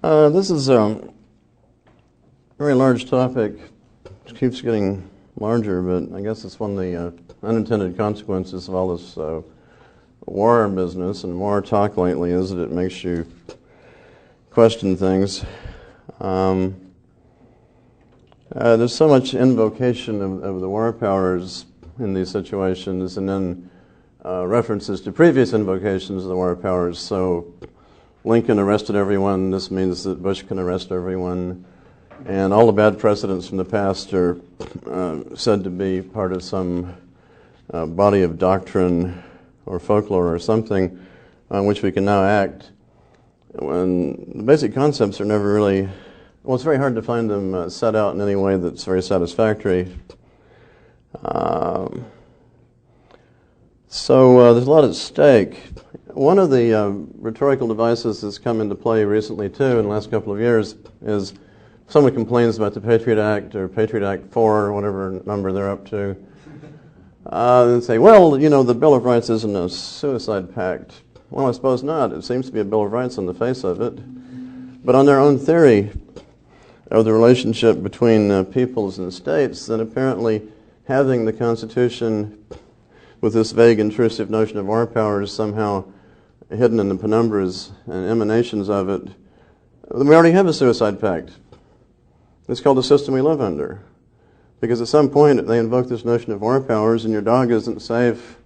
This is a very large topic. It keeps getting larger, but I guess it's one of the unintended consequences of all this war business and war talk lately is that it makes you question things. There's so much invocation of the war powers in these situations, and then references to previous invocations of the war powers. So Lincoln arrested everyone. This means that Bush can arrest everyone. And all the bad precedents from the past are said to be part of some body of doctrine or folklore or something on which we can now act. When the basic concepts are never really, well, it's very hard to find them set out in any way that's very satisfactory. So there's a lot at stake. One of the rhetorical devices that's come into play recently, too, in the last couple of years, is if someone complains about the Patriot Act or Patriot Act 4 or whatever number they're up to, and say, well, you know, the Bill of Rights isn't a suicide pact. Well, I suppose not. It seems to be a Bill of Rights on the face of it. But on their own theory of the relationship between peoples and states, then apparently having the Constitution with this vague, intrusive notion of war powers somehow hidden in the penumbras and emanations of it, we already have a suicide pact. It's called the system we live under. Because at some point they invoke this notion of war powers and your dog isn't safe,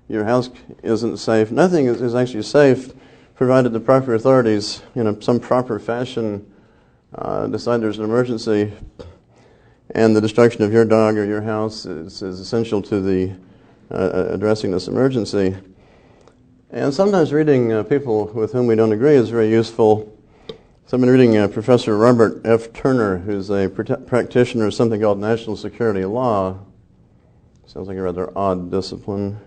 your house isn't safe, nothing is actually safe provided the proper authorities in some proper fashion decide there's an emergency and the destruction of your dog or your house is essential to the addressing this emergency. And sometimes reading people with whom we don't agree is very useful. So I've been reading Professor Robert F. Turner, who's a practitioner of something called national security law. Sounds like a rather odd discipline.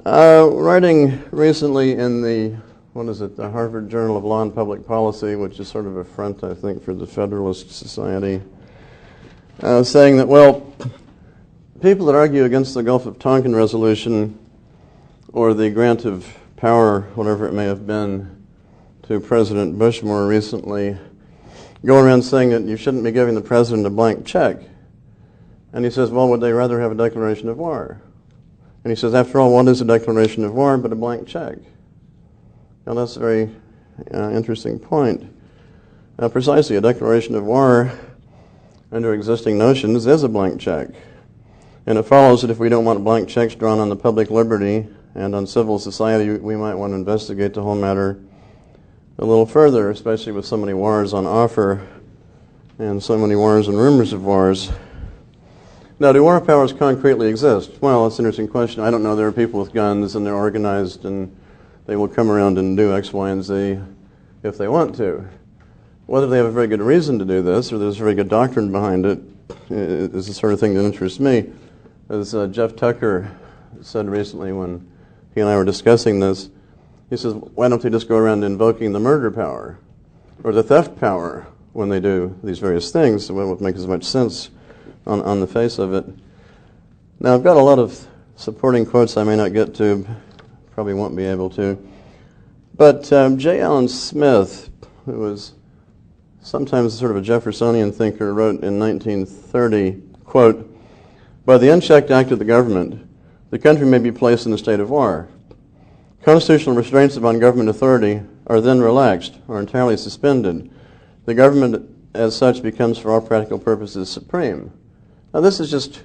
Writing recently in the Harvard Journal of Law and Public Policy, which is sort of a front, I think, for the Federalist Society, saying that, well, people that argue against the Gulf of Tonkin resolution or the grant of power, whatever it may have been, to President Bush more recently, go around saying that you shouldn't be giving the president a blank check. And he says, well, would they rather have a declaration of war? And he says, after all, what is a declaration of war but a blank check? Now, that's a very interesting point. Precisely, a declaration of war under existing notions is a blank check. And it follows that if we don't want blank checks drawn on the public liberty and on civil society, we might want to investigate the whole matter a little further, especially with so many wars on offer and so many wars and rumors of wars. Now, do war powers concretely exist? Well, that's an interesting question. I don't know. There are people with guns and they're organized and they will come around and do X, Y, and Z if they want to. Whether they have a very good reason to do this or there's a very good doctrine behind it is the sort of thing that interests me. As Jeff Tucker said recently when he and I were discussing this, he says, why don't they just go around invoking the murder power or the theft power when they do these various things? It won't make as much sense on the face of it. Now, I've got a lot of supporting quotes I may not get to, probably won't be able to. But J. Allen Smith, who was sometimes sort of a Jeffersonian thinker, wrote in 1930, quote, by the unchecked act of the government, the country may be placed in a state of war. Constitutional restraints upon government authority are then relaxed or entirely suspended. The government as such becomes for all practical purposes supreme. Now this is just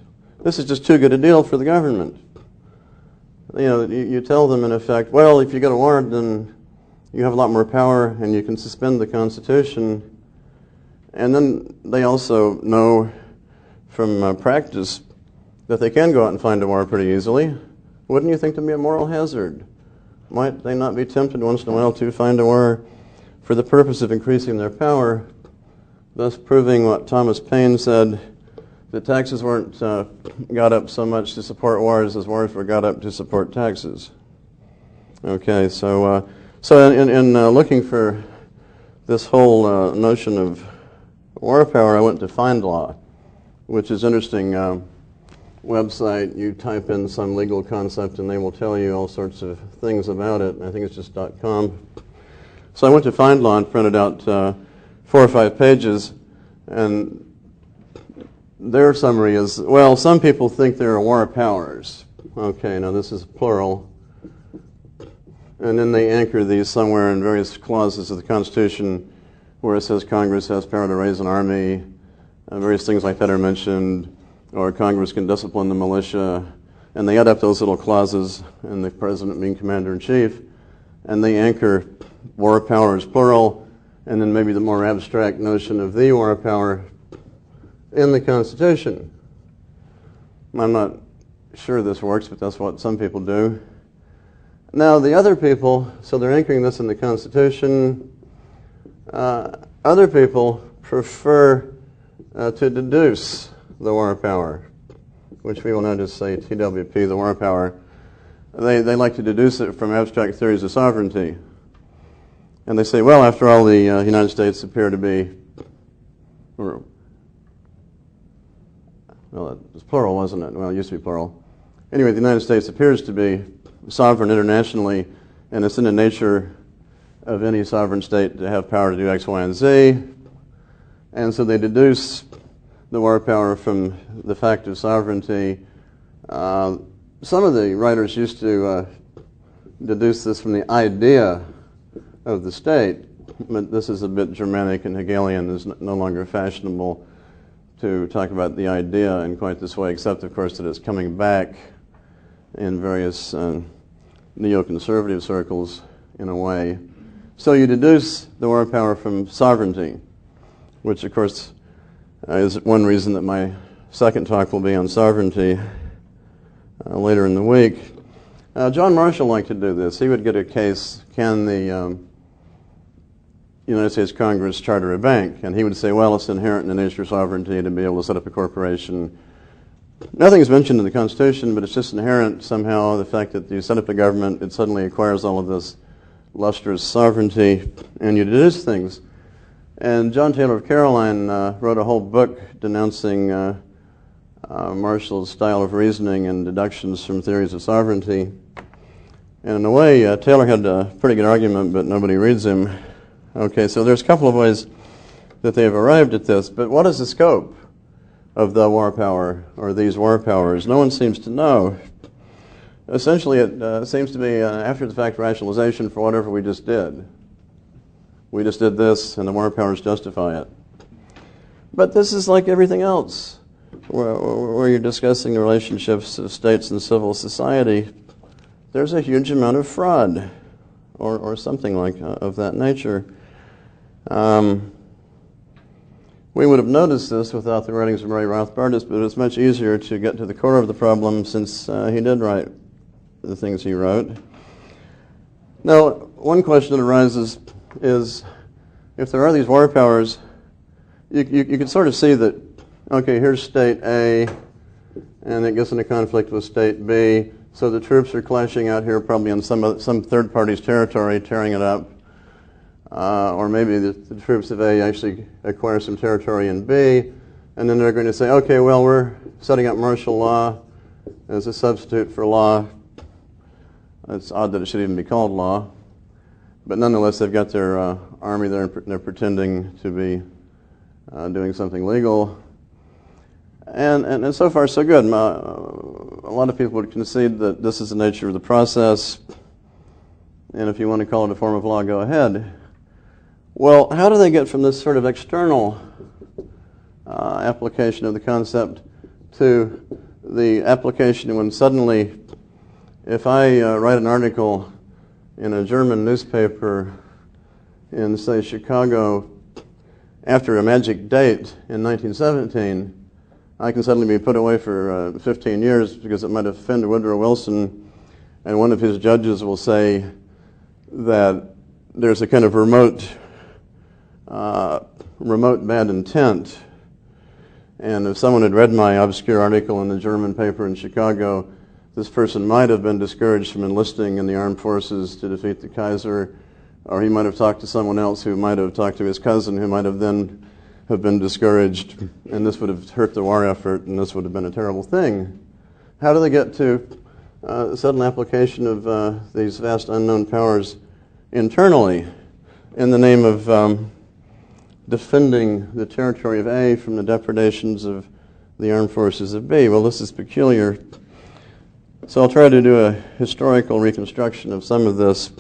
too good a deal for the government. You know, you tell them in effect, well, if you get a war, then you have a lot more power and you can suspend the Constitution. And then they also know from practice that they can go out and find a war pretty easily. Wouldn't you think to be a moral hazard? Might they not be tempted once in a while to find a war for the purpose of increasing their power, thus proving what Thomas Paine said, that taxes weren't got up so much to support wars as wars were got up to support taxes. Okay, so in looking for this whole notion of war power, I went to FindLaw, which is interesting website. You type in some legal concept and they will tell you all sorts of things about it. I think it's just .com. So I went to Find Law and printed out 4 or 5 pages, and their summary is, well, some people think there are war powers. Okay, now this is plural. And then they anchor these somewhere in various clauses of the Constitution where it says Congress has power to raise an army, various things like that are mentioned, or Congress can discipline the militia. And they add up those little clauses, and the president being commander-in-chief, and they anchor war powers, plural, and then maybe the more abstract notion of the war power in the Constitution. I'm not sure this works, but that's what some people do. Now, the other people, so they're anchoring this in the Constitution. Other people prefer to deduce the war power, which we will now just say TWP, the war power. They like to deduce it from abstract theories of sovereignty. And they say, well, after all, the United States appear to be, well, it was plural, wasn't it? Well, it used to be plural. Anyway, the United States appears to be sovereign internationally, and it's in the nature of any sovereign state to have power to do X, Y, and Z. And so they deduce the war power from the fact of sovereignty. Some of the writers used to deduce this from the idea of the state, but this is a bit Germanic and Hegelian. It's no longer fashionable to talk about the idea in quite this way, except, of course, that it's coming back in various neoconservative circles in a way. So you deduce the war power from sovereignty, which, of course, is one reason that my second talk will be on sovereignty later in the week. John Marshall liked to do this. He would get a case, can the United States Congress charter a bank? And he would say, well, it's inherent in the nature of sovereignty to be able to set up a corporation. Nothing is mentioned in the Constitution, but it's just inherent somehow, the fact that you set up a government, it suddenly acquires all of this lustrous sovereignty, and you deduce things. And John Taylor of Caroline wrote a whole book denouncing Marshall's style of reasoning and deductions from theories of sovereignty. And in a way, Taylor had a pretty good argument, but nobody reads him. Okay, so there's a couple of ways that they have arrived at this, but what is the scope of the war power, or these war powers? No one seems to know. Essentially, it seems to be after-the-fact rationalization for whatever we just did. We just did this, and the war powers justify it. But this is like everything else, where you're discussing the relationships of states and civil society. There's a huge amount of fraud, or something like of that nature. We would have noticed this without the writings of Murray Rothbardus, but it's much easier to get to the core of the problem since he did write the things he wrote. Now, one question that arises is, if there are these war powers, you can sort of see that, okay, here's state A, and it gets into conflict with state B, so the troops are clashing out here probably on some third party's territory, tearing it up. Or maybe the troops of A actually acquire some territory in B, and then they're going to say, okay, well, we're setting up martial law as a substitute for law. It's odd that it should even be called law. But nonetheless, they've got their army there, and they're pretending to be doing something legal. And so far, so good. A lot of people would concede that this is the nature of the process, and if you want to call it a form of law, go ahead. Well, how do they get from this sort of external application of the concept to the application when suddenly, if I write an article in a German newspaper in, say, Chicago after a magic date in 1917, I can suddenly be put away for 15 years because it might offend Woodrow Wilson, and one of his judges will say that there's a kind of remote bad intent. And if someone had read my obscure article in the German paper in Chicago, this person might have been discouraged from enlisting in the armed forces to defeat the Kaiser, or he might have talked to someone else who might have talked to his cousin who might have then have been discouraged, and this would have hurt the war effort, and this would have been a terrible thing. How do they get to sudden application of these vast unknown powers internally? in the name of defending the territory of A from the depredations of the armed forces of B. Well, this is peculiar. So I'll try to do a historical reconstruction of some of this.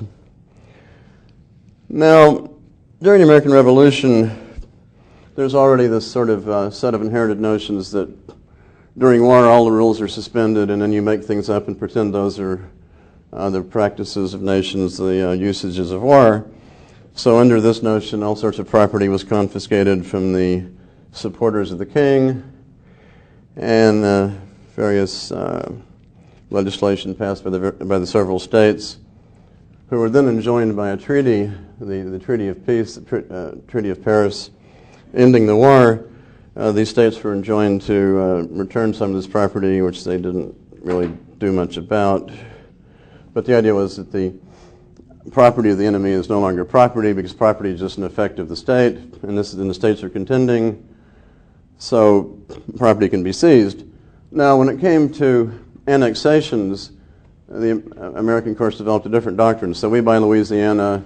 Now, during the American Revolution, there's already this sort of set of inherited notions that during war all the rules are suspended and then you make things up and pretend those are the practices of nations, the usages of war. So under this notion, all sorts of property was confiscated from the supporters of the king, and various legislation passed by the several states, who were then enjoined by a treaty, the Treaty of Peace, the Treaty of Paris, ending the war. These states were enjoined to return some of this property, which they didn't really do much about. But the idea was that the property of the enemy is no longer property, because property is just an effect of the state, and the states are contending, so property can be seized. Now, when it came to annexations, the American courts developed a different doctrine. So we buy Louisiana,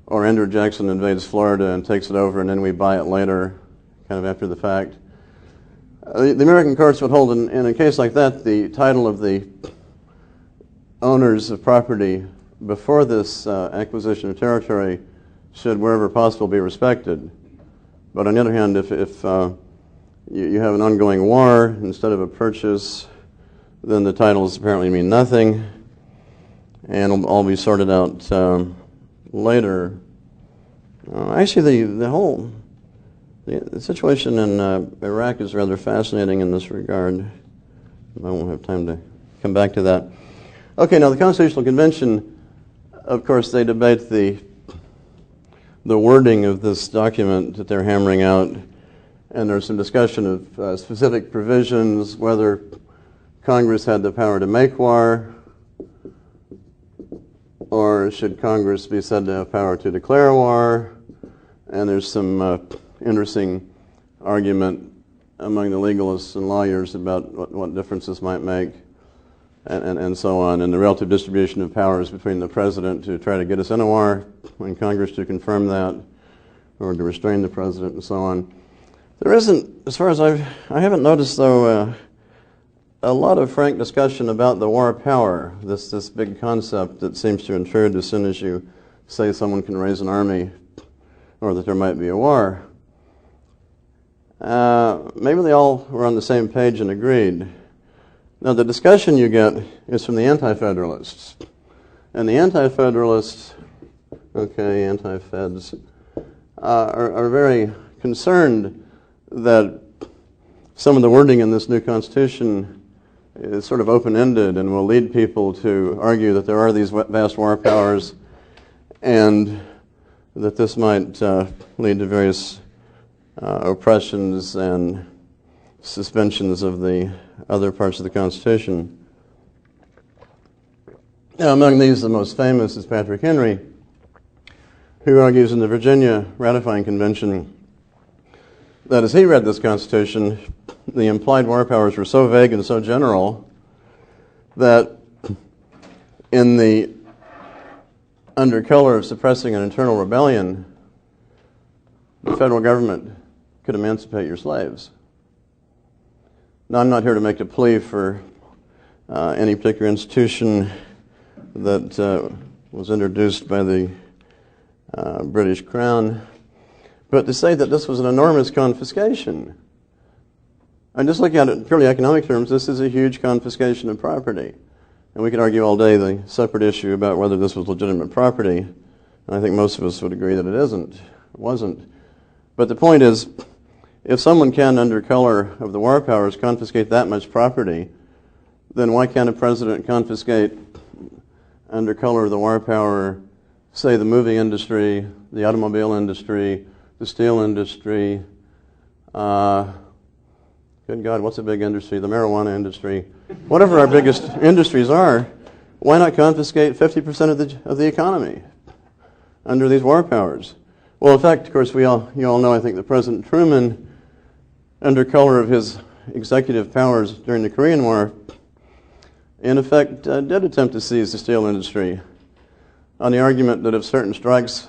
or Andrew Jackson invades Florida and takes it over, and then we buy it later, kind of after the fact. The American courts would hold, in a case like that, the title of the owners of property before this acquisition of territory should, wherever possible, be respected. But on the other hand, if you have an ongoing war instead of a purchase, then the titles apparently mean nothing, and it'll all be sorted out later. Actually, the situation in Iraq is rather fascinating in this regard. I won't have time to come back to that. Okay, now the Constitutional Convention, of course, they debate the wording of this document that they're hammering out, and there's some discussion of specific provisions, whether Congress had the power to make war, or should Congress be said to have power to declare war. And there's some interesting argument among the legalists and lawyers about what difference this might make, and so on, and the relative distribution of powers between the president to try to get us in a war and Congress to confirm that, or to restrain the president, and so on. There isn't, as far as I haven't noticed, though, a lot of frank discussion about the war power, this big concept that seems to intrude as soon as you say someone can raise an army or that there might be a war. Maybe they all were on the same page and agreed. Now, the discussion you get is from the Anti-Federalists. And the Anti-Federalists, Anti-Feds, are very concerned that some of the wording in this new Constitution is sort of open-ended and will lead people to argue that there are these vast war powers, and that this might lead to various oppressions and suspensions of the other parts of the Constitution. Now, among these, the most famous is Patrick Henry, who argues in the Virginia Ratifying Convention that as he read this Constitution, the implied war powers were so vague and so general that under color of suppressing an internal rebellion, the federal government could emancipate your slaves. Now, I'm not here to make a plea for any particular institution that was introduced by the British Crown, but to say that this was an enormous confiscation. I'm just looking at it in purely economic terms. This is a huge confiscation of property. And we could argue all day the separate issue about whether this was legitimate property. And I think most of us would agree that it wasn't. But the point is, if someone can, under color of the war powers, confiscate that much property, then why can't a president confiscate, under color of the war power, say the movie industry, the automobile industry, the steel industry, good God, what's a big industry? The marijuana industry. Whatever our biggest industries are, why not confiscate 50% of the economy under these war powers? Well, in fact, of course, you all know, I think, that President Truman, under color of his executive powers during the Korean War, in effect did attempt to seize the steel industry on the argument that if certain strikes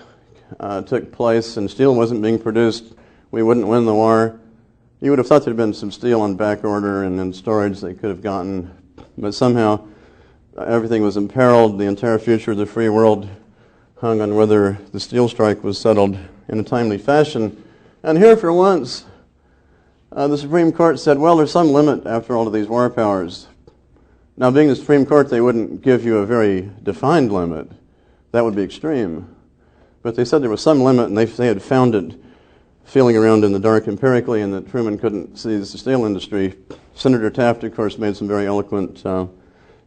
took place and steel wasn't being produced, we wouldn't win the war. You would have thought there had been some steel on back order and in storage they could have gotten, but somehow everything was imperiled. The entire future of the free world hung on whether the steel strike was settled in a timely fashion. And here, for once, the Supreme Court said, well, there's some limit, after all, to these war powers. Now, being the Supreme Court, they wouldn't give you a very defined limit. That would be extreme. But they said there was some limit, and they had found it feeling around in the dark empirically, and that Truman couldn't seize the steel industry. Senator Taft, of course, made some very eloquent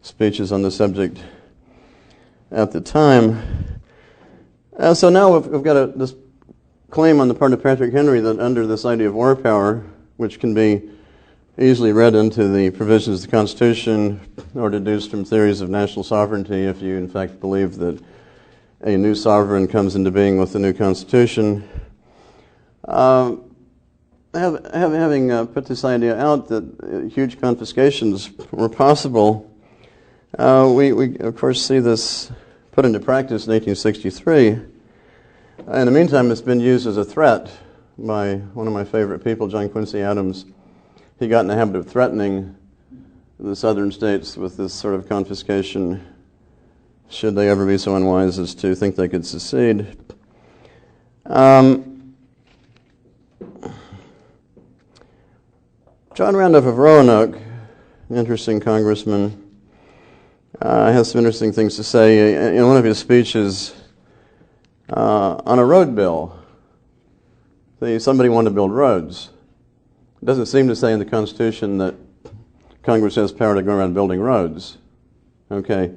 speeches on the subject at the time. So now we've got this claim on the part of Patrick Henry that under this idea of war power, which can be easily read into the provisions of the Constitution or deduced from theories of national sovereignty if you in fact believe that a new sovereign comes into being with the new Constitution. Having put this idea out that huge confiscations were possible, we of course see this put into practice in 1863. In the meantime, it's been used as a threat by one of my favorite people, John Quincy Adams. He got in the habit of threatening the southern states with this sort of confiscation should they ever be so unwise as to think they could secede. John Randolph of Roanoke, an interesting congressman, has some interesting things to say. In one of his speeches on a road bill, somebody wanted to build roads. It doesn't seem to say in the Constitution that Congress has power to go around building roads. Okay.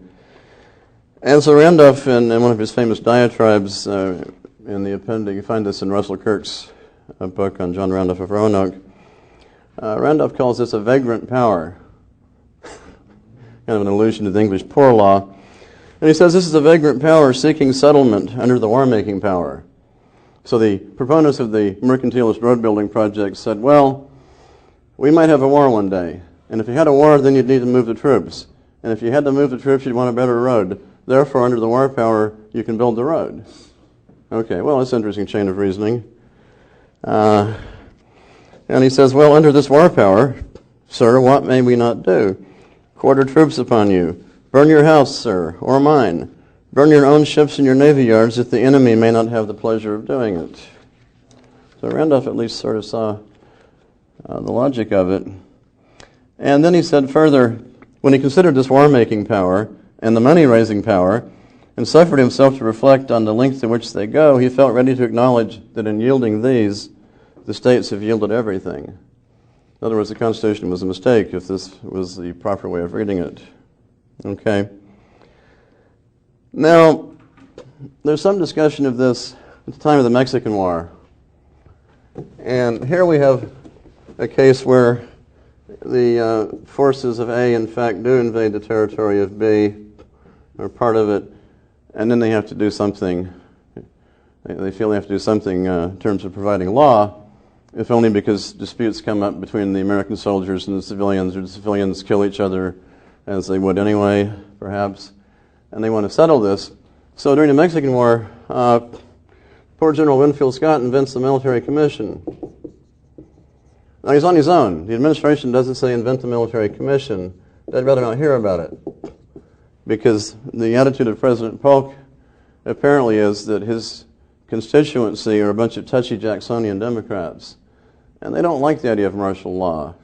And so Randolph, in one of his famous diatribes in the appendix, you find this in Russell Kirk's book on John Randolph of Roanoke, Randolph calls this a vagrant power, kind of an allusion to the English poor law. And he says this is a vagrant power seeking settlement under the war-making power. So the proponents of the mercantilist road-building project said, well, we might have a war one day, and if you had a war, then you'd need to move the troops. And if you had to move the troops, you'd want a better road. Therefore, under the war power, you can build the road. Okay, well, that's an interesting chain of reasoning. And he says, well, under this war power, sir, what may we not do? Quarter troops upon you. Burn your house, sir, or mine. Burn your own ships and your navy yards if the enemy may not have the pleasure of doing it. So Randolph at least sort of saw the logic of it. And then he said further, when he considered this war-making power and the money-raising power and suffered himself to reflect on the length to which they go, he felt ready to acknowledge that in yielding these, the states have yielded everything. In other words, the Constitution was a mistake if this was the proper way of reading it. Okay. Now, there's some discussion of this at the time of the Mexican War. And here we have a case where the forces of A, in fact, do invade the territory of B, or part of it, and then they have to do something. They feel they have to do something in terms of providing law, if only because disputes come up between the American soldiers and the civilians, or the civilians kill each other as they would anyway, perhaps, and they want to settle this. So during the Mexican War, poor General Winfield Scott invents the military commission. Now he's on his own. The administration doesn't say invent the military commission. They'd rather not hear about it, because the attitude of President Polk apparently is that his constituency are a bunch of touchy Jacksonian Democrats, and they don't like the idea of martial law,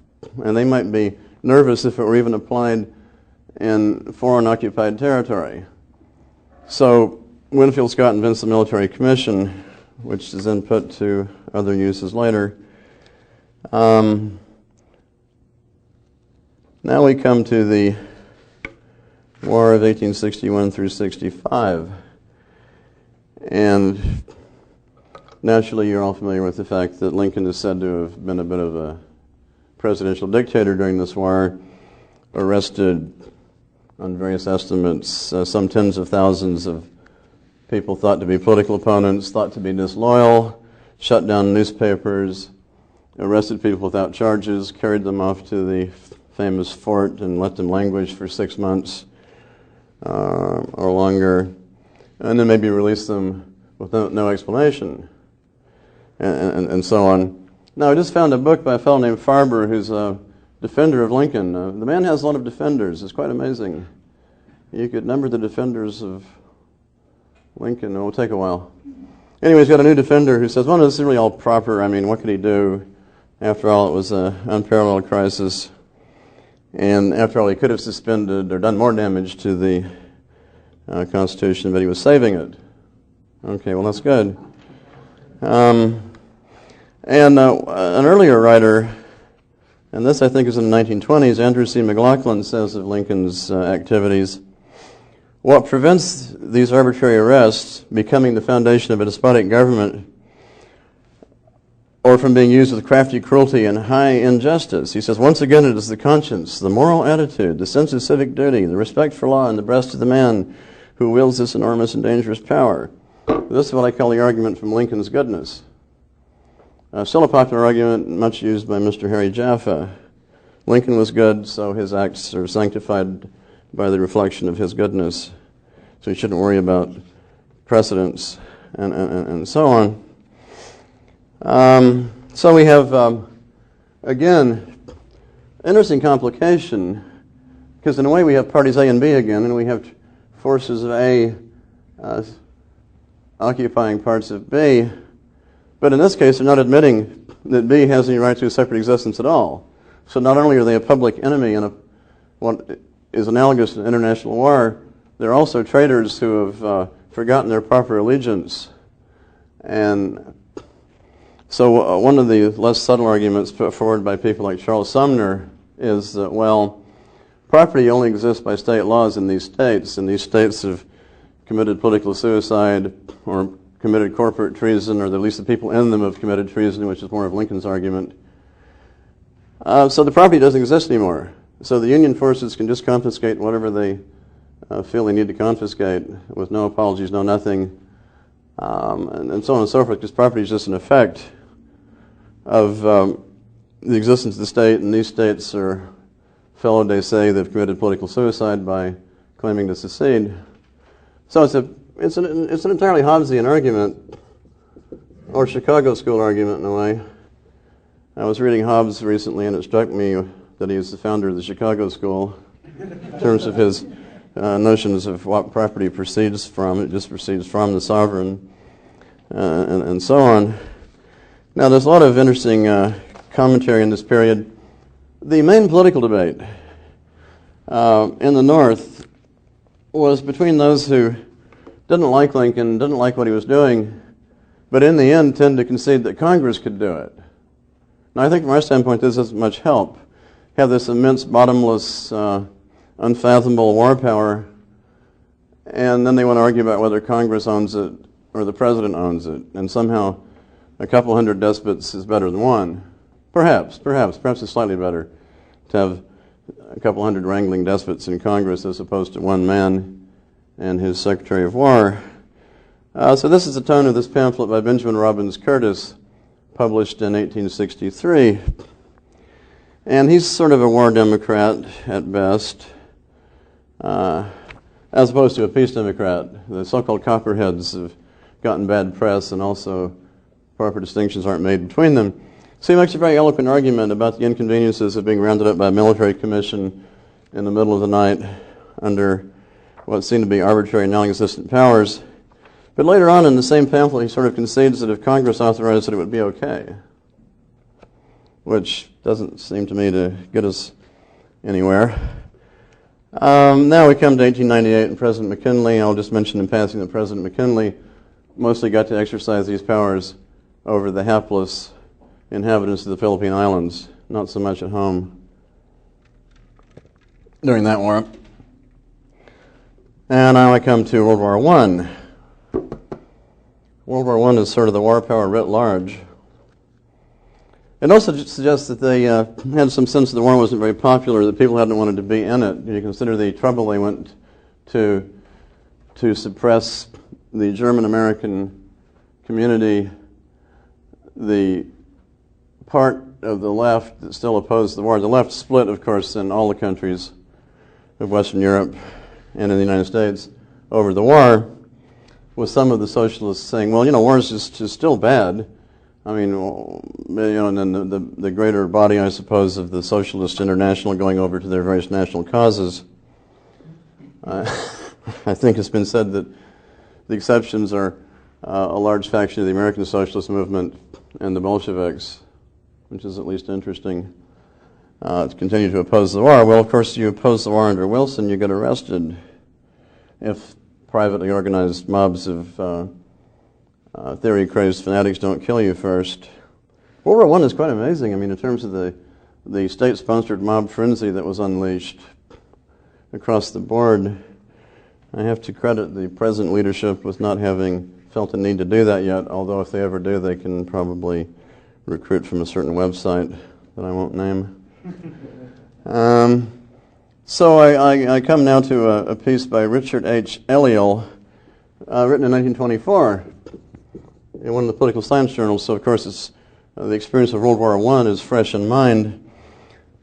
and they might be nervous if it were even applied in foreign occupied territory. So Winfield Scott invents the military commission, which is then put to other uses later. Now we come to the War of 1861 through 65. And naturally you're all familiar with the fact that Lincoln is said to have been a bit of a presidential dictator during this war, arrested on various estimates some tens of thousands of people thought to be political opponents, thought to be disloyal, shut down newspapers, arrested people without charges, carried them off to the famous fort and let them languish for 6 months or longer, and then maybe released them with no explanation, and so on. Now, I just found a book by a fellow named Farber, who's a defender of Lincoln. The man has a lot of defenders. It's quite amazing. You could number the defenders of Lincoln. It will take a while. Anyway, he's got a new defender who says, well, this is really all proper. I mean, what could he do? After all, it was an unparalleled crisis. And after all, he could have suspended or done more damage to the Constitution, but he was saving it. Okay, well, that's good. And an earlier writer, and this I think is in the 1920s, Andrew C. McLaughlin says of Lincoln's activities, what prevents these arbitrary arrests becoming the foundation of a despotic government or from being used with crafty cruelty and high injustice? He says, once again, it is the conscience, the moral attitude, the sense of civic duty, the respect for law in the breast of the man who wields this enormous and dangerous power. This is what I call the argument from Lincoln's goodness. Still a popular argument, much used by Mr. Harry Jaffa. Lincoln was good, so his acts are sanctified by the reflection of his goodness. So you shouldn't worry about precedents and so on. So we have, again, interesting complication, because in a way we have parties A and B again, and we have forces of A occupying parts of B. But in this case, they're not admitting that B has any right to a separate existence at all. So not only are they a public enemy in what is analogous to international war, they're also traitors who have forgotten their proper allegiance. And so one of the less subtle arguments put forward by people like Charles Sumner is that, well, property only exists by state laws in these states, and these states have committed political suicide or committed corporate treason, or at least the people in them have committed treason, which is more of Lincoln's argument. So the property doesn't exist anymore. So the Union forces can just confiscate whatever they feel they need to confiscate with no apologies, no nothing, and so on and so forth, because property is just an effect of the existence of the state, and these states are fellow, they say, they've committed political suicide by claiming to secede. So it's an entirely Hobbesian argument, or Chicago school argument in a way. I was reading Hobbes recently, and it struck me that he was the founder of the Chicago school in terms of his notions of what property proceeds from. It just proceeds from the sovereign, and so on. Now, there's a lot of interesting commentary in this period. The main political debate in the North was between those who didn't like Lincoln, didn't like what he was doing, but in the end tended to concede that Congress could do it. Now, I think from our standpoint, this doesn't much help. Have this immense, bottomless, unfathomable war power, and then they want to argue about whether Congress owns it or the president owns it, and somehow a couple hundred despots is better than one. Perhaps it's slightly better to have a couple hundred wrangling despots in Congress as opposed to one man and his Secretary of War. So this is the tone of this pamphlet by Benjamin Robbins Curtis, published in 1863. And he's sort of a war Democrat at best, as opposed to a peace Democrat. The so-called Copperheads have gotten bad press, and also proper distinctions aren't made between them. So he makes a very eloquent argument about the inconveniences of being rounded up by a military commission in the middle of the night under what seemed to be arbitrary, non-existent powers. But later on in the same pamphlet, he sort of concedes that if Congress authorized it, it would be okay, which doesn't seem to me to get us anywhere. Now we come to 1898 and President McKinley. I'll just mention in passing that President McKinley mostly got to exercise these powers over the hapless inhabitants of the Philippine Islands, not so much at home during that war. And now I come to World War I. World War I is sort of the war power writ large. It also suggests that they had some sense that the war wasn't very popular, that people hadn't wanted to be in it. You consider the trouble they went to suppress the German-American community, the part of the left that still opposed the war. The left split, of course, in all the countries of Western Europe and in the United States over the war. with some of the socialists saying, well, war is just still bad. I mean, and then the greater body, I suppose, of the Socialist International going over to their various national causes. I think it's been said that the exceptions are a large faction of the American Socialist movement and the Bolsheviks, which is at least interesting, to continue to oppose the war. Well, of course, you oppose the war under Wilson, you get arrested if privately organized mobs of theory-crazed fanatics don't kill you first. World War I is quite amazing. I mean, in terms of the state-sponsored mob frenzy that was unleashed across the board, I have to credit the present leadership with not having felt a need to do that yet, although if they ever do, they can probably recruit from a certain website that I won't name. So I come now to a piece by Richard H. Eliel, written in 1924 in one of the political science journals. So, of course, it's the experience of World War I is fresh in mind.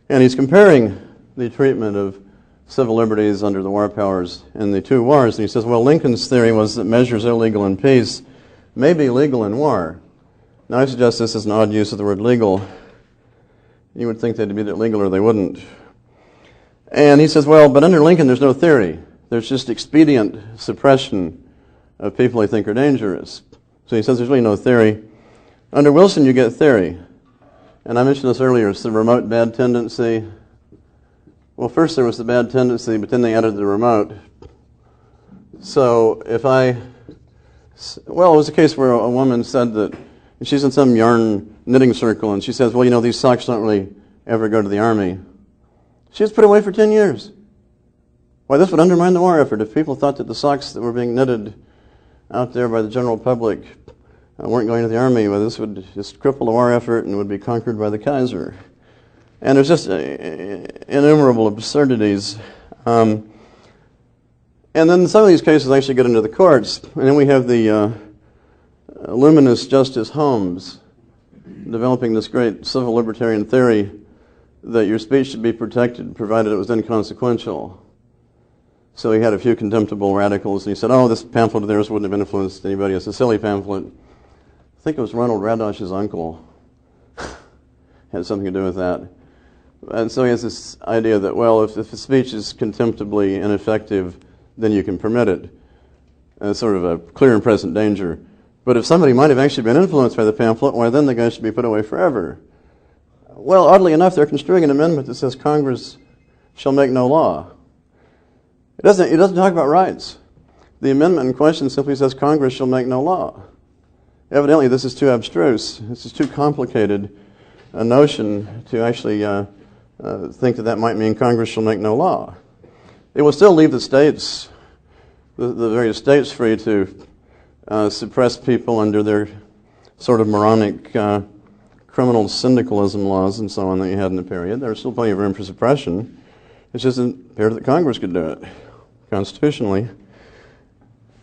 And he's comparing the treatment of civil liberties under the war powers in the two wars. And he says, well, Lincoln's theory was that measures illegal in peace may be legal in war. Now, I suggest this is an odd use of the word legal. You would think they'd be either legal or they wouldn't. And he says, well, but under Lincoln there's no theory. There's just expedient suppression of people he think are dangerous. So he says there's really no theory. Under Wilson you get theory. And I mentioned this earlier, it's the remote bad tendency. Well, first there was the bad tendency, but then they added the remote. So if it was a case where a woman said that she's in some yarn knitting circle and she says, well, these socks don't really ever go to the army. She was put away for 10 years. Why, this would undermine the war effort. If people thought that the socks that were being knitted out there by the general public weren't going to the army, well, this would just cripple the war effort and would be conquered by the Kaiser. And there's just innumerable absurdities. And then some of these cases actually get into the courts. And then we have the luminous Justice Holmes developing this great civil libertarian theory that your speech should be protected provided it was inconsequential. So he had a few contemptible radicals, and he said, oh, this pamphlet of theirs wouldn't have influenced anybody. It's a silly pamphlet. I think it was Ronald Radosh's uncle had something to do with that. And so he has this idea that, well, if the speech is contemptibly ineffective, then you can permit it. And it's sort of a clear and present danger. But if somebody might have actually been influenced by the pamphlet, why then the guy should be put away forever. Well, oddly enough, they're construing an amendment that says Congress shall make no law. It doesn't talk about rights. The amendment in question simply says Congress shall make no law. Evidently, this is too abstruse. This is too complicated a notion to actually think that might mean Congress shall make no law. It will still leave the states, the various states, free to suppress people under their sort of moronic criminal syndicalism laws and so on that you had in the period. There's still plenty of room for suppression. It just doesn't appear that Congress could do it constitutionally.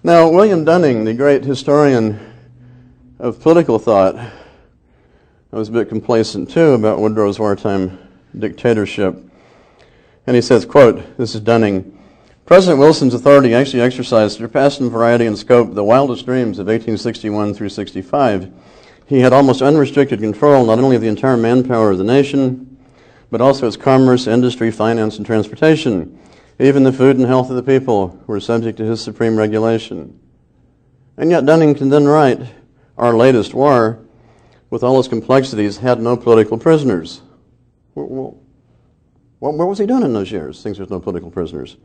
Now, William Dunning, the great historian of political thought, was a bit complacent too about Woodrow's wartime dictatorship. And he says, quote, this is Dunning, President Wilson's authority actually exercised, surpassed in variety and scope, the wildest dreams of 1861 through 65. He had almost unrestricted control not only of the entire manpower of the nation, but also its commerce, industry, finance, and transportation. Even the food and health of the people were subject to his supreme regulation. And yet Dunning can then write, our latest war, with all its complexities, had no political prisoners. Well, what was he doing in those years? Things with no political prisoners.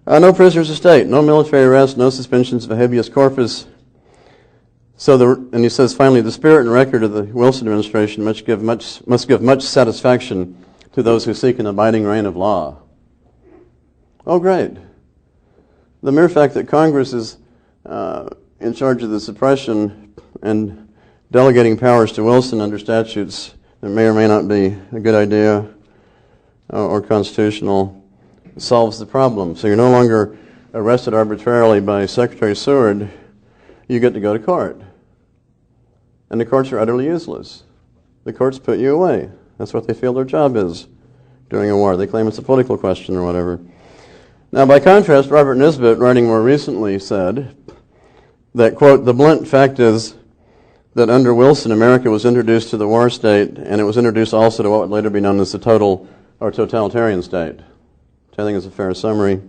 No prisoners of state, no military arrests, no suspensions of habeas corpus. And he says finally, the spirit and record of the Wilson administration must give much satisfaction to those who seek an abiding reign of law. Oh, great. The mere fact that Congress is in charge of the suppression and delegating powers to Wilson under statutes that may or may not be a good idea or constitutional solves the problem. So you're no longer arrested arbitrarily by Secretary Seward. You get to go to court. And the courts are utterly useless. The courts put you away. That's what they feel their job is during a war. They claim it's a political question or whatever. Now, by contrast, Robert Nisbet, writing more recently, said that, quote, "The blunt fact is that under Wilson, America was introduced to the war state, and it was introduced also to what would later be known as the total or totalitarian state," which I think is a fair summary.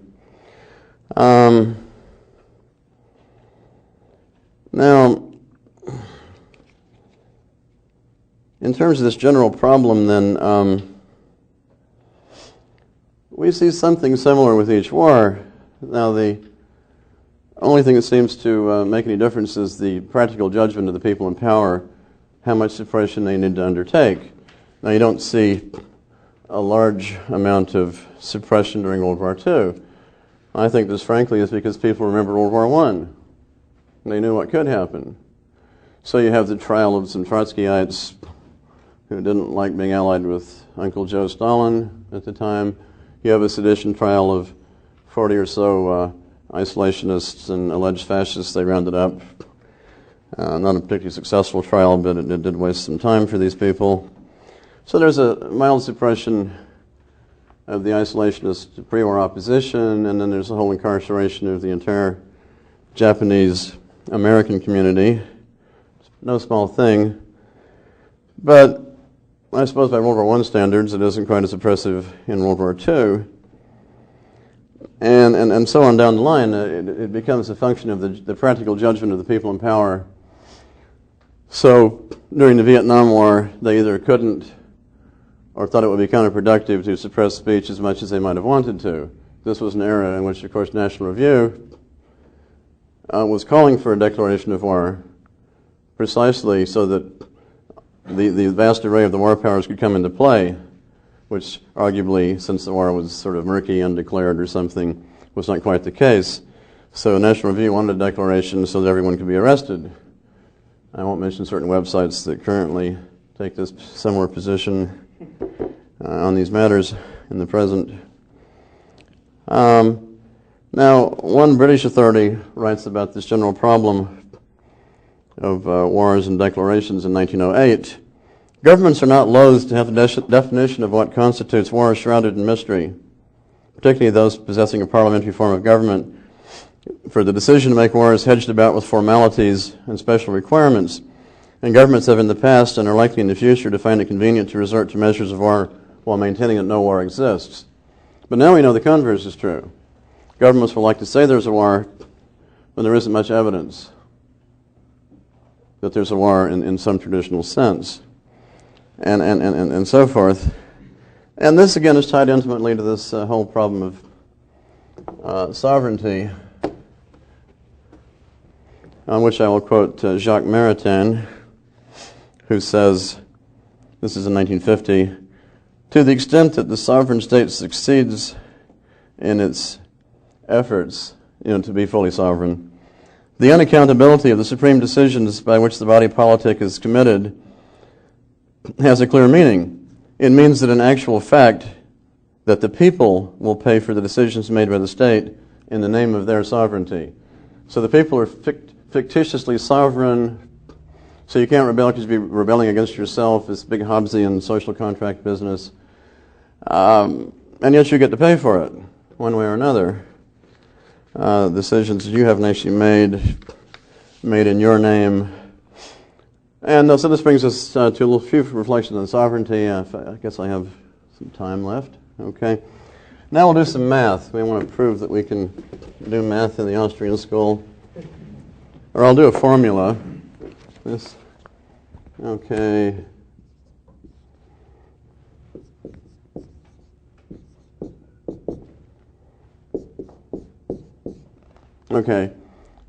Now, in terms of this general problem, then, we see something similar with each war. Now, the only thing that seems to make any difference is the practical judgment of the people in power, how much suppression they need to undertake. Now, you don't see a large amount of suppression during World War II. I think this, frankly, is because people remember World War I. They knew what could happen. So you have the trial of some Trotskyites who didn't like being allied with Uncle Joe Stalin at the time. You have a sedition trial of 40 or so isolationists and alleged fascists they rounded up. Not a particularly successful trial, but it did waste some time for these people. So there's a mild suppression of the isolationist pre-war opposition, and then there's the whole incarceration of the entire Japanese American community. No small thing. But I suppose by World War I standards, it isn't quite as oppressive in World War II. And so on down the line, it becomes a function of the practical judgment of the people in power. So during the Vietnam War, they either couldn't or thought it would be counterproductive to suppress speech as much as they might have wanted to. This was an era in which, of course, National Review was calling for a declaration of war precisely so that the vast array of the war powers could come into play, which arguably, since the war was sort of murky, undeclared or something, was not quite the case. So National Review wanted a declaration so that everyone could be arrested. I won't mention certain websites that currently take this similar position on these matters in the present. Now, one British authority writes about this general problem of wars and declarations in 1908. Governments are not loath to have the definition of what constitutes war shrouded in mystery, particularly those possessing a parliamentary form of government, for the decision to make war is hedged about with formalities and special requirements, and governments have in the past and are likely in the future to find it convenient to resort to measures of war while maintaining that no war exists. But now we know the converse is true. Governments will like to say there's a war when there isn't much evidence that there's a war in some traditional sense, and so forth. And this, again, is tied intimately to this whole problem of sovereignty, on which I will quote Jacques Maritain, who says, this is in 1950, "To the extent that the sovereign state succeeds in its efforts, to be fully sovereign, the unaccountability of the supreme decisions by which the body politic is committed has a clear meaning. It means that in actual fact that the people will pay for the decisions made by the state in the name of their sovereignty." So the people are fictitiously sovereign, so you can't rebel because you'd be rebelling against yourself, this big Hobbesian social contract business, and yet you get to pay for it, one way or another. Decisions that you haven't actually made in your name. And so this brings us to a few reflections on sovereignty. I guess I have some time left. Okay. Now we'll do some math. We want to prove that we can do math in the Austrian school. Or I'll do a formula. This. Okay. Okay.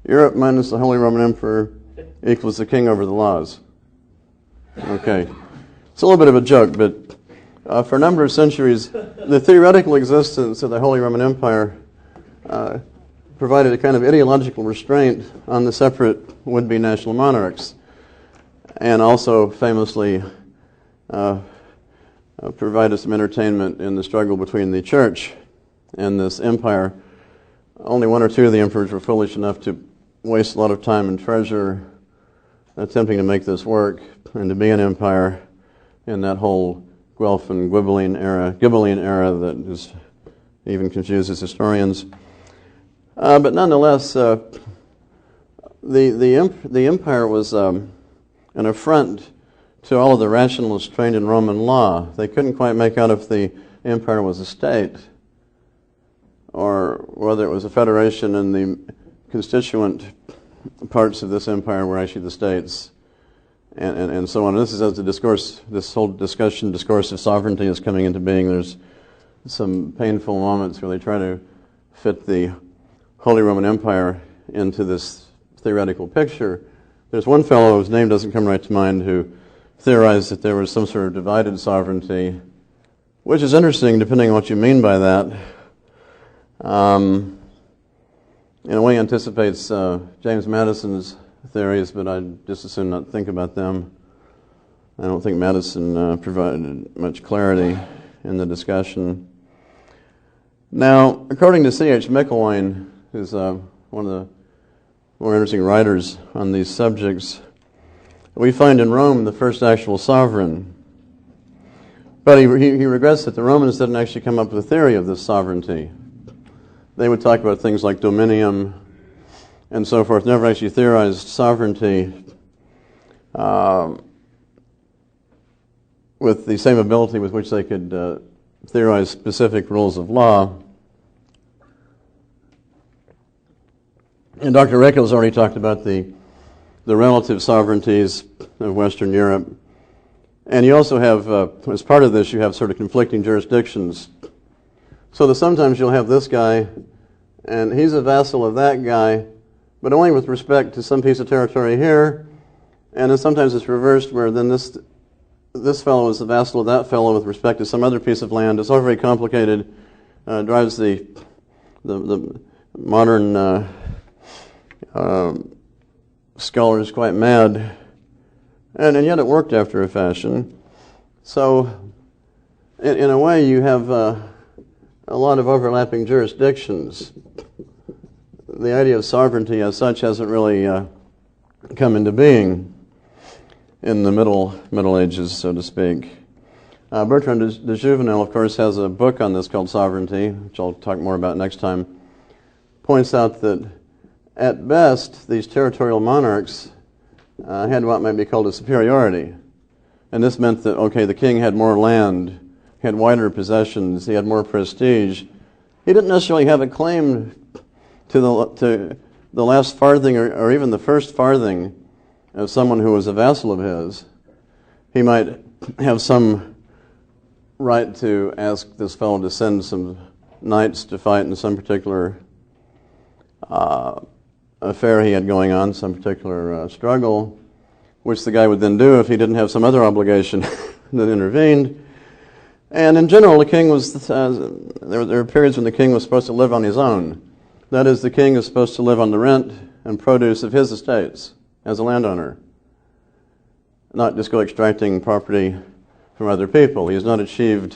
Europe minus the Holy Roman Emperor equals the king over the laws. Okay. It's a little bit of a joke, but for a number of centuries, the theoretical existence of the Holy Roman Empire provided a kind of ideological restraint on the separate would-be national monarchs, and also famously provided some entertainment in the struggle between the church and this empire. Only one or two of the emperors were foolish enough to waste a lot of time and treasure attempting to make this work and to be an empire in that whole Guelph and Ghibelline era that is even confuses historians. But nonetheless, the empire was an affront to all of the rationalists trained in Roman law. They couldn't quite make out if the empire was a state or whether it was a federation and the constituent parts of this empire were actually the states, and so on. And this is as the discourse, this whole discourse of sovereignty is coming into being. There's some painful moments where they try to fit the Holy Roman Empire into this theoretical picture. There's one fellow whose name doesn't come right to mind who theorized that there was some sort of divided sovereignty, which is interesting depending on what you mean by that. In a way anticipates James Madison's theories, but I'd just as soon not think about them. I don't think Madison provided much clarity in the discussion. Now, according to C.H. Mckinley, who's one of the more interesting writers on these subjects, we find in Rome the first actual sovereign. But he regrets that the Romans didn't actually come up with a theory of this sovereignty. They would talk about things like dominium and so forth, never actually theorized sovereignty with the same ability with which they could theorize specific rules of law. And Dr. Reckel has already talked about the relative sovereignties of Western Europe. And you also have, as part of this, you have sort of conflicting jurisdictions. So that sometimes you'll have this guy, and he's a vassal of that guy, but only with respect to some piece of territory here. And then sometimes it's reversed, where then this fellow is the vassal of that fellow with respect to some other piece of land. It's all very complicated. Drives the modern scholars quite mad. And yet it worked after a fashion. So in a way you have a lot of overlapping jurisdictions. The idea of sovereignty as such hasn't really come into being in the Middle Ages, so to speak. Bertrand de Jouvenel, of course, has a book on this called Sovereignty, which I'll talk more about next time. Points out that at best these territorial monarchs had what might be called a superiority. And this meant that, okay, the king had more land, he had wider possessions, he had more prestige. He didn't necessarily have a claim to the last farthing or even the first farthing of someone who was a vassal of his. He might have some right to ask this fellow to send some knights to fight in some particular affair he had going on, some particular struggle, which the guy would then do if he didn't have some other obligation that intervened. And in general, the king was, there were periods when the king was supposed to live on his own. That is, the king is supposed to live on the rent and produce of his estates as a landowner, not just go extracting property from other people. He has not achieved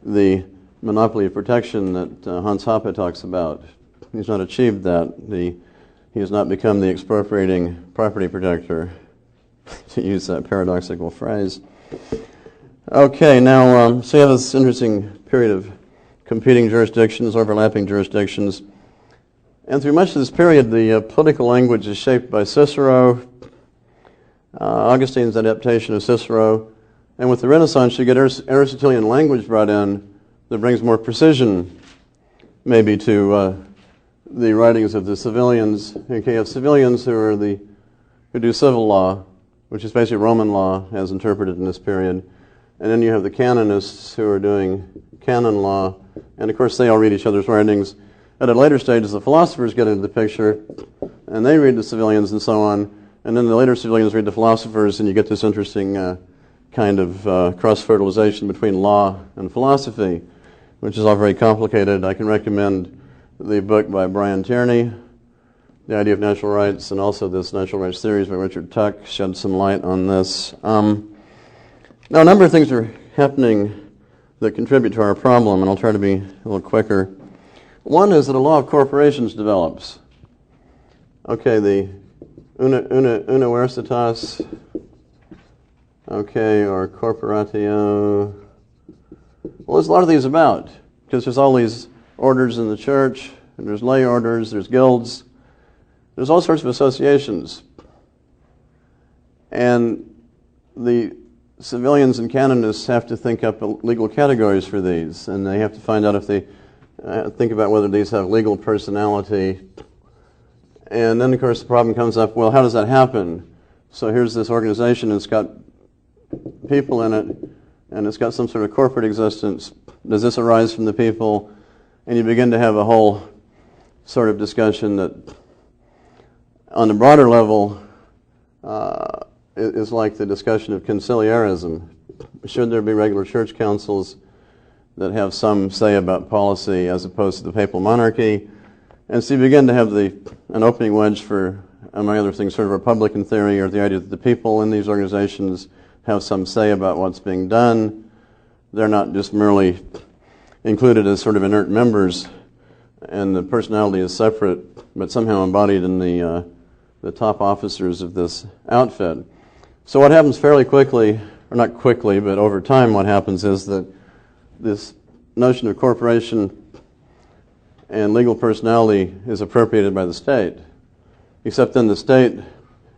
the monopoly of protection that Hans Hoppe talks about. He's not achieved that. He has not become the expropriating property protector, to use that paradoxical phrase. Okay, now, so you have this interesting period of competing jurisdictions, overlapping jurisdictions. And through much of this period, the political language is shaped by Cicero, Augustine's adaptation of Cicero, and with the Renaissance, you get Aristotelian language brought in that brings more precision, maybe, to the writings of the civilians. Okay, you have civilians who do civil law, which is basically Roman law as interpreted in this period. And then you have the canonists who are doing canon law. And of course, they all read each other's writings. At a later stage, as the philosophers get into the picture, and they read the civilians and so on. And then the later civilians read the philosophers, and you get this interesting kind of cross-fertilization between law and philosophy, which is all very complicated. I can recommend the book by Brian Tierney, The Idea of Natural Rights, and also this Natural Rights Theories by Richard Tuck shed some light on this. Now, a number of things are happening that contribute to our problem, and I'll try to be a little quicker. One is that a law of corporations develops. Okay, the universitas, okay, or corporatio. Well, there's a lot of these about, because there's all these orders in the church, and there's lay orders, there's guilds. there's all sorts of associations. And the civilians and canonists have to think up legal categories for these, and they have to find out if they think about whether these have legal personality. And then, of course, the problem comes up, well, how does that happen? So here's this organization, it's got people in it, and it's got some sort of corporate existence. Does this arise from the people? And you begin to have a whole sort of discussion that, on the broader level, is like the discussion of conciliarism. Should there be regular church councils that have some say about policy as opposed to the papal monarchy? And so you begin to have an opening wedge for, among other things, sort of Republican theory, or the idea that the people in these organizations have some say about what's being done. They're not just merely included as sort of inert members, and the personality is separate, but somehow embodied in the top officers of this outfit. So what happens fairly quickly, or not quickly, but over time, what happens is that this notion of corporation and legal personality is appropriated by the state. Except then the state,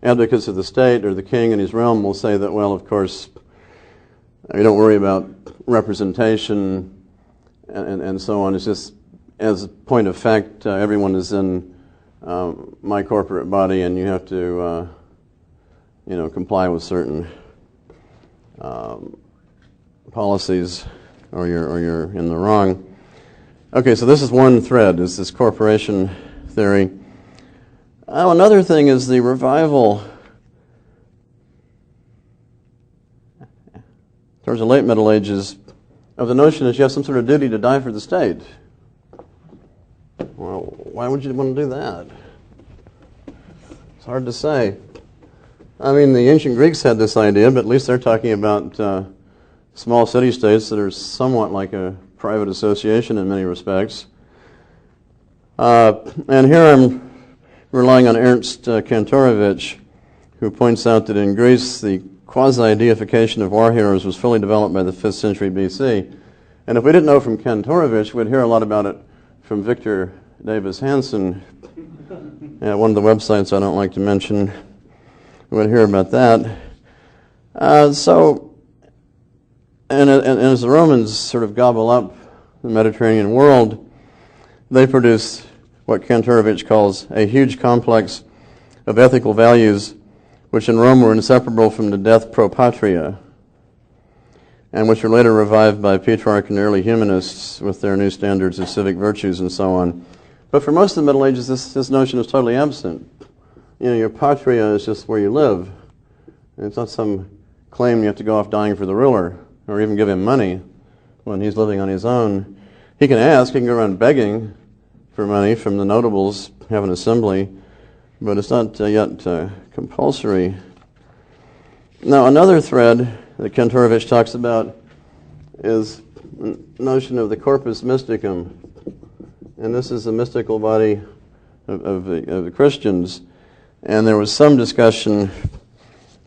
advocates of the state or the king in his realm will say that, well, of course, you don't worry about representation and so on. It's just, as a point of fact, everyone is in my corporate body, and you have to, comply with certain policies, or you're in the wrong. Okay, so this is one thread, is this corporation theory. Another thing is the revival towards the late Middle Ages of the notion that you have some sort of duty to die for the state. Well, why would you want to do that? It's hard to say. I mean, the ancient Greeks had this idea, but at least they're talking about small city-states that are somewhat like a private association in many respects. And here I'm relying on Ernst Kantorowicz, who points out that in Greece the quasi-deification of war heroes was fully developed by the 5th century BC. And if we didn't know from Kantorowicz, we'd hear a lot about it from Victor Davis Hansen, one of the websites I don't like to mention. We'd hear about that. And as the Romans sort of gobble up the Mediterranean world, they produce what Kantorowicz calls a huge complex of ethical values which in Rome were inseparable from the death pro patria, and which were later revived by Petrarch and early humanists with their new standards of civic virtues and so on. But for most of the Middle Ages, this notion is totally absent. Your patria is just where you live. It's not some claim you have to go off dying for the ruler, or even give him money when he's living on his own. He can ask, he can go around begging for money from the notables, have an assembly, but it's not yet compulsory. Now, another thread that Kantorowicz talks about is the notion of the Corpus Mysticum. And this is the mystical body of the Christians. And there was some discussion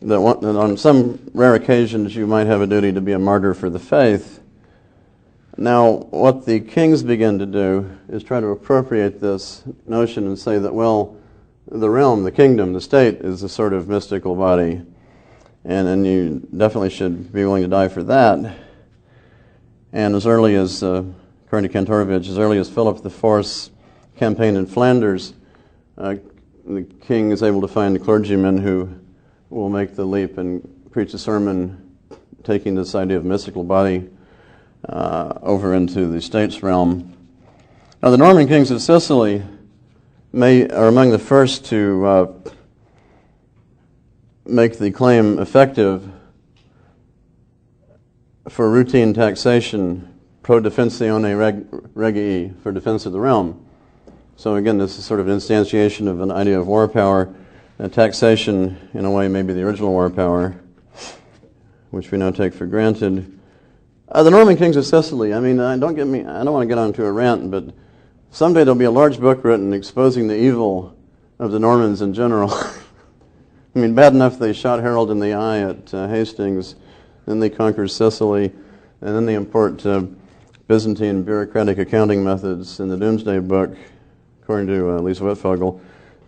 that on some rare occasions you might have a duty to be a martyr for the faith. Now, what the kings begin to do is try to appropriate this notion and say that, well, the realm, the kingdom, the state is a sort of mystical body, and you definitely should be willing to die for that. And as early as, according to Kantorowicz, as early as Philip IV's campaign in Flanders, the king is able to find clergymen who will make the leap and preach a sermon taking this idea of mystical body over into the state's realm. Now, the Norman kings of Sicily are among the first to make the claim effective for routine taxation, pro defensione regii, for defense of the realm. So again, this is sort of an instantiation of an idea of war power. Taxation, in a way, may be the original war power, which we now take for granted. The Norman kings of Sicily, I don't want to get onto a rant, but someday there'll be a large book written exposing the evil of the Normans in general. Bad enough they shot Harold in the eye at Hastings, then they conquer Sicily, and then they import Byzantine bureaucratic accounting methods in the Doomsday Book, according to Lisa Whitfogel,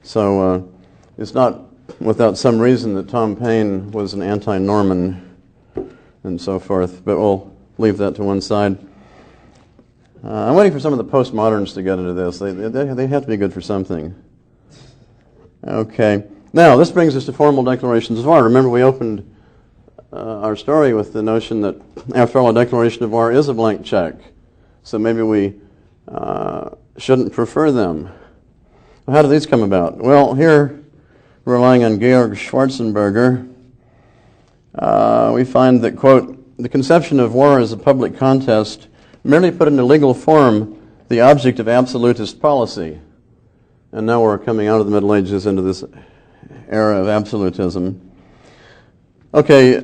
So it's not without some reason that Tom Paine was an anti-Norman and so forth, but we'll leave that to one side. I'm waiting for some of the postmoderns to get into this. They have to be good for something. Okay. Now, this brings us to formal declarations of war. Remember, we opened our story with the notion that, after all, a declaration of war is a blank check. So maybe we shouldn't prefer them. How do these come about? Well, here, relying on Georg Schwarzenberger, we find that, quote, the conception of war as a public contest merely put into legal form the object of absolutist policy. And now we're coming out of the Middle Ages into this era of absolutism. Okay,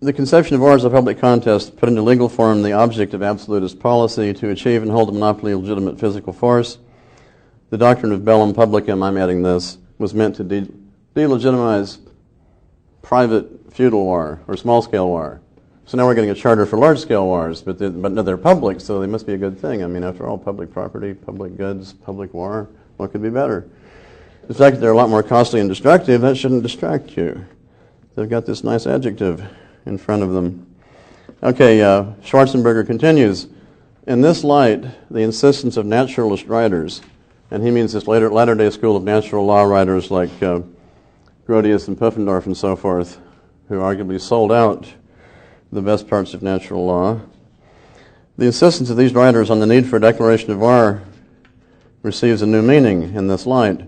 the conception of war as a public contest put into legal form the object of absolutist policy to achieve and hold a monopoly of legitimate physical force. The doctrine of bellum publicum, I'm adding this, was meant to delegitimize private feudal war or small-scale war. So now we're getting a charter for large-scale wars, but they're public, so they must be a good thing. I mean, after all, public property, public goods, public war, what could be better? The fact that they're a lot more costly and destructive, that shouldn't distract you. They've got this nice adjective in front of them. Okay, Schwarzenberger continues. In this light, the insistence of naturalist writers, and he means this latter-day school of natural law writers like Grotius and Pufendorf and so forth, who arguably sold out the best parts of natural law. The insistence of these writers on the need for a declaration of war receives a new meaning in this light.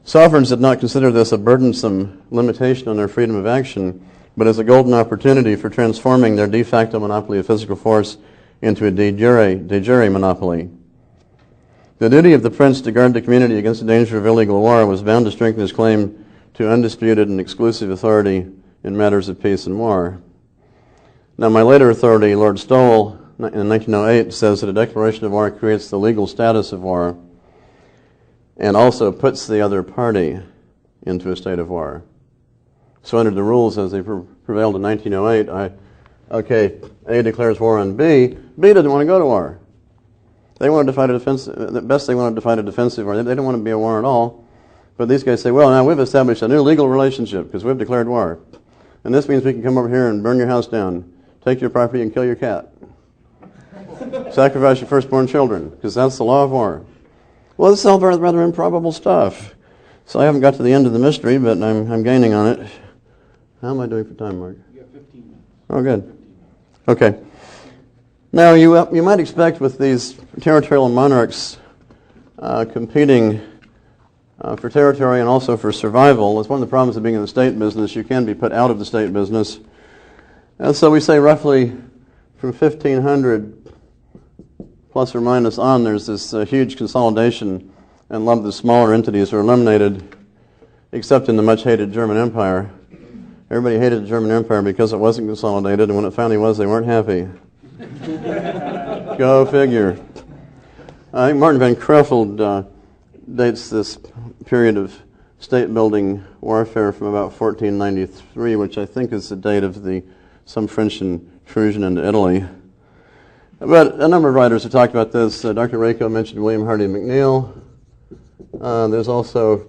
Sovereigns did not consider this a burdensome limitation on their freedom of action, but as a golden opportunity for transforming their de facto monopoly of physical force into a de jure monopoly. The duty of the prince to guard the community against the danger of illegal war was bound to strengthen his claim to undisputed and exclusive authority in matters of peace and war. Now, my later authority, Lord Stowell, in 1908, says that a declaration of war creates the legal status of war and also puts the other party into a state of war. So under the rules as they prevailed in 1908, A declares war on B. B doesn't want to go to war. They wanted to fight a defensive, at best they wanted to fight a defensive war. They didn't want to be a war at all. But these guys say, well, now we've established a new legal relationship because we've declared war. And this means we can come over here and burn your house down, take your property and kill your cat. Sacrifice your firstborn children, because that's the law of war. Well, this is all rather improbable stuff. So I haven't got to the end of the mystery, but I'm gaining on it. How am I doing for time, Mark? You got 15 minutes. Oh, good. Okay. Now, you might expect with these territorial monarchs competing for territory and also for survival, it's one of the problems of being in the state business. You can be put out of the state business. And so we say roughly from 1500 plus or minus on, there's this huge consolidation, and a lot of the smaller entities are eliminated, except in the much-hated German Empire. Everybody hated the German Empire because it wasn't consolidated, and when it finally was, they weren't happy. Go figure. I think Martin van Creveld dates this period of state-building warfare from about 1493, which I think is the date of some French intrusion into Italy. But a number of writers have talked about this. Dr. Rako mentioned William Hardy McNeill. There's also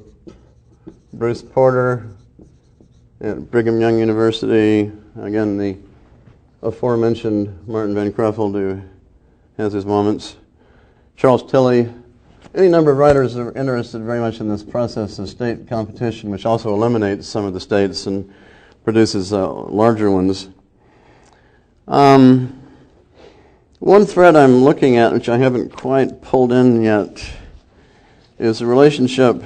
Bruce Porter at Brigham Young University. Again, the aforementioned Martin van Creveld, who has his moments. Charles Tilley. Any number of writers are interested very much in this process of state competition, which also eliminates some of the states and produces larger ones. One thread I'm looking at, which I haven't quite pulled in yet, is the relationship.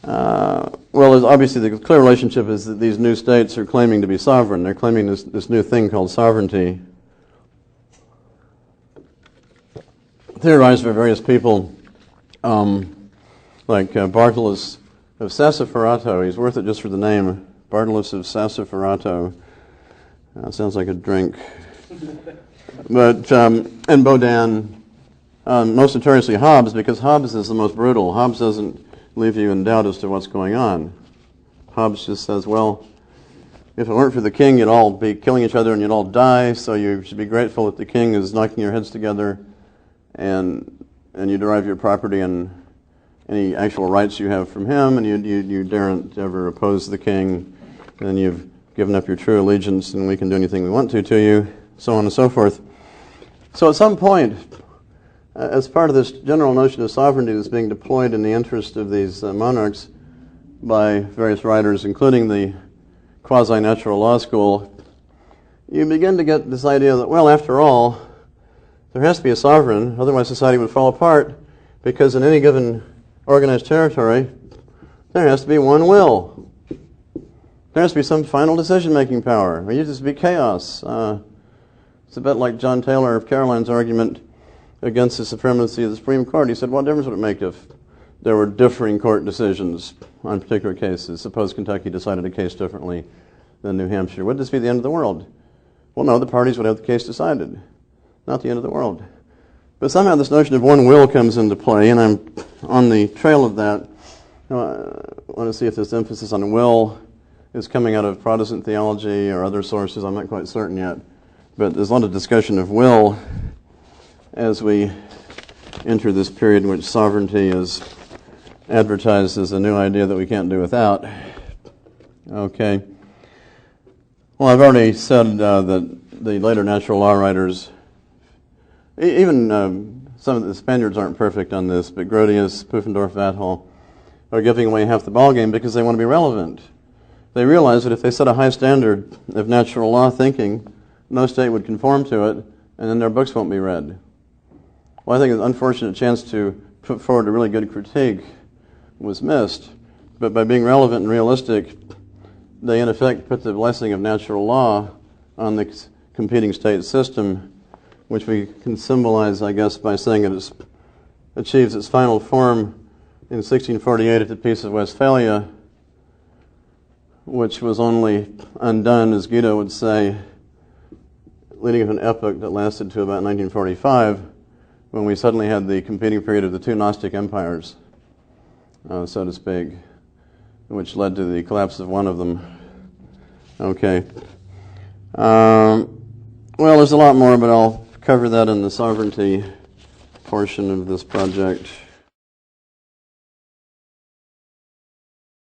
Obviously the clear relationship is that these new states are claiming to be sovereign. They're claiming this new thing called sovereignty. Theorized by various people, like Bartolus of Sassoferrato. He's worth it just for the name, Bartolus of Sassoferrato. Sounds like a drink. But and Baudin, most notoriously Hobbes, because Hobbes is the most brutal. Hobbes doesn't leave you in doubt as to what's going on. Hobbes just says, well, if it weren't for the king, you'd all be killing each other and you'd all die, so you should be grateful that the king is knocking your heads together and you derive your property and any actual rights you have from him, and you daren't ever oppose the king, then you've given up your true allegiance, and we can do anything we want to you, so on and so forth. So at some point, as part of this general notion of sovereignty that's being deployed in the interest of these monarchs by various writers, including the quasi-natural law school, you begin to get this idea that, well, after all, there has to be a sovereign, otherwise society would fall apart, because in any given organized territory, there has to be one will. There has to be some final decision-making power. Or you just be chaos. It's a bit like John Taylor of Caroline's argument against the supremacy of the Supreme Court. He said, what difference would it make if there were differing court decisions on particular cases? Suppose Kentucky decided a case differently than New Hampshire. Would this be the end of the world? Well, no, the parties would have the case decided. Not the end of the world. But somehow this notion of one will comes into play, and I'm on the trail of that. I want to see if this emphasis on will is coming out of Protestant theology or other sources. I'm not quite certain yet. But there's a lot of discussion of will as we enter this period in which sovereignty is advertised as a new idea that we can't do without. Okay. Well, I've already said that the later natural law writers, even some of the Spaniards aren't perfect on this, but Grotius, Pufendorf, Vattel are giving away half the ballgame because they want to be relevant. They realize that if they set a high standard of natural law thinking, no state would conform to it, and then their books won't be read. Well, I think an unfortunate chance to put forward a really good critique was missed, but by being relevant and realistic, they in effect put the blessing of natural law on the competing state system, which we can symbolize, I guess, by saying it achieves its final form in 1648 at the Peace of Westphalia, which was only undone, as Guido would say, leading to an epoch that lasted to about 1945, when we suddenly had the competing period of the two Gnostic empires, so to speak, which led to the collapse of one of them. Okay. Well, there's a lot more, but I'll cover that in the sovereignty portion of this project.